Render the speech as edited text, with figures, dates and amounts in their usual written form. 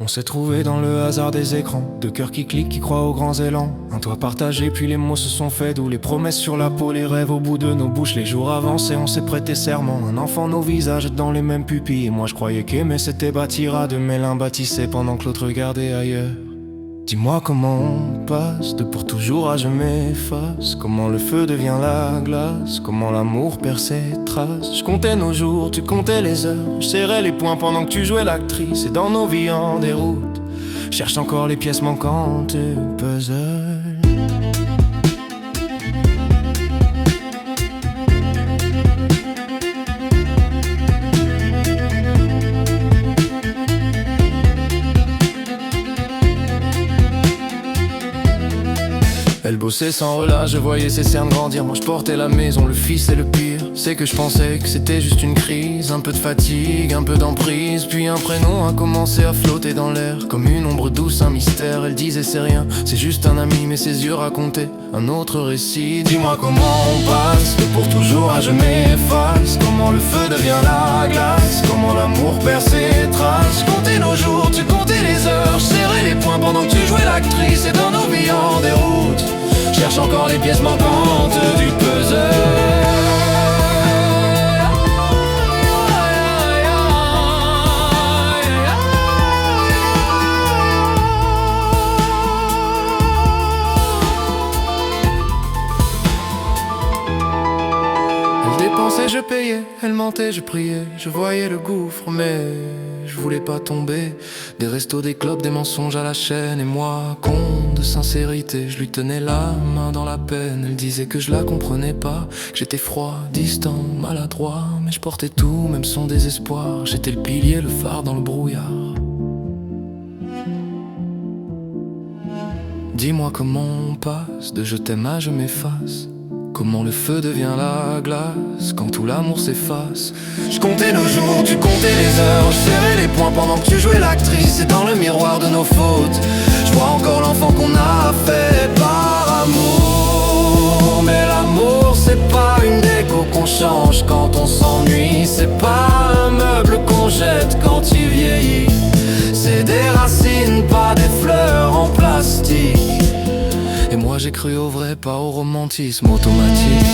On s'est trouvé dans le hasard des écrans, deux cœurs qui cliquent, qui croient aux grands élans. Un toit partagé, puis les mots se sont faits doux, les promesses sur la peau, les rêves au bout de nos bouches. Les jours avancent et on s'est prêté serment, un enfant, nos visages dans les mêmes pupilles. Et moi je croyais qu'aimer c'était bâtir à deux, mais l'un bâtissait pendant que l'autre regardait ailleurs. Dis-moi comment on passe de pour toujours à je m'efface. Comment le feu devient la glace, comment l'amour perd ses traces. Je comptais nos jours, tu comptais les heures, je serrais les poings pendant que tu jouais l'actrice. Et dans nos vies en déroute, cherche encore les pièces manquantes du puzzle. Elle bossait sans relâche, je voyais ses cernes grandir. Moi je portais la maison, le fils et le pire. C'est que je pensais que c'était juste une crise, un peu de fatigue, un peu d'emprise. Puis un prénom a commencé à flotter dans l'air, comme une ombre douce, un mystère. Elle disait c'est rien, c'est juste un ami, mais ses yeux racontaient un autre récit. Dis-moi comment on passe de pour toujours à je m'efface. Comment le feu devient la glace, comment l'amour perd ses traces. Je comptais nos jours, tu comptais les heures, je serrais les poings pendant que tu jouais l'actrice. Et dans nos vies en déroute, cherche encore les pièces manquantes du puzzle. Elle dépensait, je payais, elle mentait, je priais. Je voyais le gouffre, mais je voulais pas tomber. Des restos, des clopes, des mensonges à la chaîne. Et moi, con de sincérité, je lui tenais la main dans la peine. Elle disait que je la comprenais pas, que j'étais froid, distant, maladroit. Mais je portais tout, même son désespoir. J'étais le pilier, le phare dans le brouillard. Dis-moi comment on passe de je t'aime à je m'efface. Comment le feu devient la glace quand tout l'amour s'efface. Je comptais nos jours, tu comptais les heures, je serrais les poings pendant que tu jouais l'actrice. Et dans le miroir de nos fautes, je vois encore l'enfant qu'on a fait par amour. Mais l'amour c'est pas une déco qu'on change quand on s'ennuie. C'est pas un meuble qu'on jette quand il vieillit. C'est des racines, pas des fleurs en plastique. Et moi j'ai cru au vrai, pas au romantisme automatique.